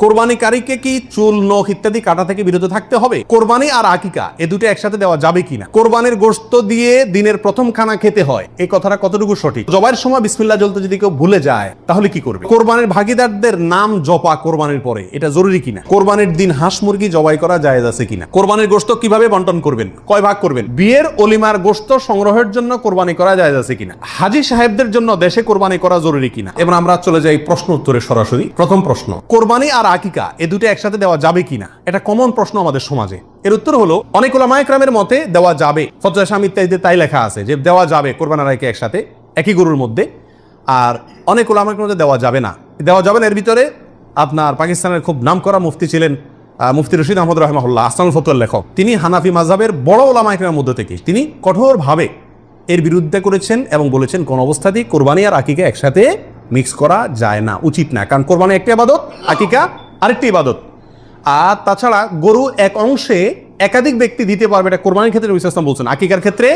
কোরবানিকারীকে কি চুল, নখ ইত্যাদি কাটা থেকে বিরত থাকতে হবে? কোরবানি আর আকিকা এ দুটো একসাথে দেওয়া যাবে কিনা? কোরবানির গোশত দিয়ে দিনের প্রথম খানা খেতে হয়, এই কথাটা কতটুকু সঠিক? জবাইয়ের সময় বিসমিল্লাহ বলতে যদি কেউ ভুলে যায় তাহলে কি করবে? কোরবানির ভাগীদারদের নাম জপা কোরবানির পরে এটা জরুরি কিনা? কোরবানির দিন হাঁস মুরগি জবাই করা জায়েজ আছে কিনা? কোরবানির গোশত কিভাবে বন্টন করবেন, কয় ভাগ করবেন? বিয়ের অলিমার গোশত সংগ্রহের জন্য কোরবানি করা জায়েজ আছে কিনা? হাজী সাহেবদের জন্য দেশে কোরবানি করা জরুরি কিনা? এবার আমরা চলে যাই প্রশ্ন উত্তরে সরাসরি। প্রথম প্রশ্ন, কোরবানি আর আকিকা এ দুটো একসাথে দেওয়া যাবে কিনা? এটা কমন প্রশ্ন আমাদের সমাজে। এর উত্তর হলো অনেক উলামায়ে কেরামের মতে দেওয়া যাবে। ফতোয়া শামী ইত্যাদিতে তাই লেখা আছে যে দেওয়া যাবে কোরবানি আর আকিকা একসাথে একই গরুর মধ্যে। আর অনেক উলামায়ে কেরামের মধ্যে দেওয়া যাবে না। দেওয়া যাবে না এর ভিতরে আপনার পাকিস্তানের খুব নামকরা মুফতি ছিলেন মুফতি রশিদ আহমদ রাহিমাহুল্লাহ, আহসানুল ফতোয়ার লেখক। তিনি হানাফি মাযহাবের বড় উলামায়ে কেরামের মধ্যে থেকে তিনি কঠোরভাবে এর বিরুদ্ধে করেছেন এবং বলেছেন কোন অবস্থাতেই কোরবানি আর আকিকা একসাথে মিক্স করা যায় না, উচিত না। কারণ কোরবানি একটি ইবাদত, আকিকা আরেকটি ইবাদত। আর তাছাড়া গরু এক অংশে একাধিক ব্যক্তি দিতে পারবে, এটা কোরবানির ক্ষেত্রে নবী সাল্লাল্লাহু আলাইহি ওয়াসাল্লাম বলছেন, আকিকার ক্ষেত্রে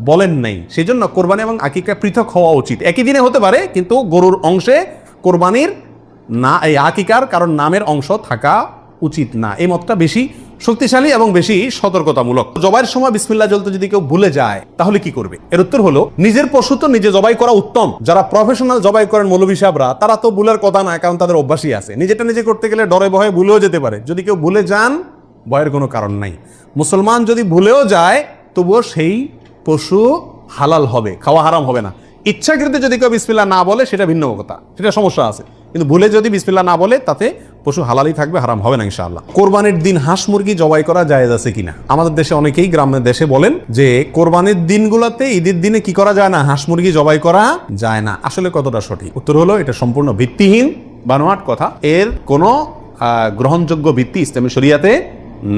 বলেন নাই। সেজন্য কোরবানি এবং আকিকা পৃথক হওয়া উচিত। একই দিনে হতে পারে কিন্তু গরুর অংশে কোরবানির না, এই আকিকার কারণ নামের অংশ থাকা উচিত না। এই মতটা বেশি শক্তিশালী এবং বেশি সতর্কতামূলক। জবাইয়ের সময় বিসমিল্লাহ বলতে যদি কেউ ভুলে যায় তাহলে কি করবে? এর উত্তর হলো নিজের পশু তো নিজে জবাই করা উত্তম। যারা প্রফেশনাল জবাই করেন মৌলভী সাহেবরা, তারা তো ভুলের কথা না, কারণ তাদের অভ্যাসই আছে। নিজেটা নিজে করতে গেলে ডরে ভয়ে ভুলেও যেতে পারে। যদি কেউ ভুলে যান, ভয়ের কোনো কারণ নাই। মুসলমান যদি ভুলেও যায় তবুও সেই পশু হালাল হবে, খাওয়া হারাম হবে না। ইচ্ছাকৃত যদি কেউ বিসমিল্লাহ না বলে সেটা ভিন্ন কথা, সেটা সমস্যা আছে। কিন্তু ভুলে যদি বিসমিল্লাহ না বলে তাতে পশু হালালই থাকবে, হারাম হবে না ইনশাআল্লাহ। কোরবানির দিন হাঁস মুরগি জবাই করা জায়েজ আছে কিনা? আমাদের দেশে অনেকেই গ্রামের দেশে বলেন যে কোরবানির দিনগুলোতে, ঈদের দিনে কি করা যায় না, হাঁস মুরগি জবাই করা যায় না। আসলে কতটা সঠিক? উত্তর হলো এটা সম্পূর্ণ ভিত্তিহীন, বানোয়াট কথা। এর কোনো গ্রহণযোগ্য ভিত্তি ইসলামী শরিয়াতে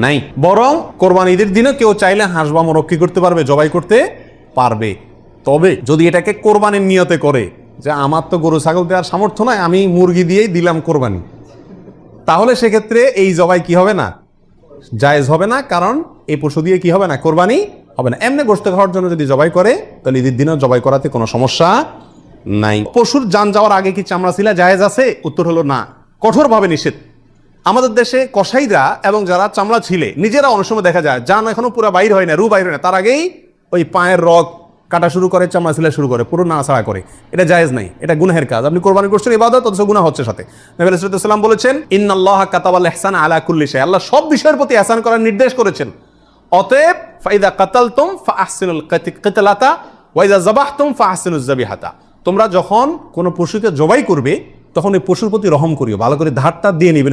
নাই। বরং কোরবানি ঈদের দিনে কেউ চাইলে হাঁস বা মোরগ কি করতে পারবে, জবাই করতে পারবে। তবে যদি এটাকে কোরবানির নিয়তে করে যে আমার তো গরু ছাগল দেওয়ার সামর্থ্য নয়, আমি মুরগি দিয়েই দিলাম কোরবানি, তাহলে সেক্ষেত্রে এই জবাই কি হবে না, জায়েজ হবে না। কারণ এই পশু দিয়ে কি হবে না, কোরবানি হবে না। এমনি গোশত খাওয়ার জন্য যদি জবাই করে তাহলে ঈদের দিনেও জবাই করাতে কোনো সমস্যা নাই। পশুর জান যাওয়ার আগে কি চামড়া ছিলা জায়েজ আছে? উত্তর হলো না, কঠোরভাবে নিষেধ। আমাদের দেশে কসাইরা এবং যারা চামড়া ছিলে নিজেরা অনেক সময় দেখা যায় জান এখনো পুরো বাইর হয় না, রু বাইর হয় না, তার আগেই ওই পায়ের রগ কাটা শুরু করে, চামড়া ছিলা শুরু করে, পুরো নাড়াচাড়া করে। এটা জায়েজ নাই, এটা গুনাহের কাজ। আপনি কোরবানি করছেন ইবাদত, অথচ গুনাহ হচ্ছে সাথে। নবী সাল্লাল্লাহু আলাইহি ওয়াসাল্লাম বলেছেন ইন্নাল্লাহা কাতাবাল ইহসানা আলা কুল্লি শাই, আল্লাহ সব বিষয়ের প্রতি ইহসান করার নির্দেশ করেছেন। অতএব ফাইদা কাতালতুম ফাআহসিনুল কিতলাতা ওয়া ইযা যাবাহতুম ফাআহসিনুজ যাবিহাতা, তোমরা যখন কোনো পশুকে জবাই করবে তখন এই পশুর প্রতি রহম করিও, ভালো করে ধারটা দিয়ে নিবে।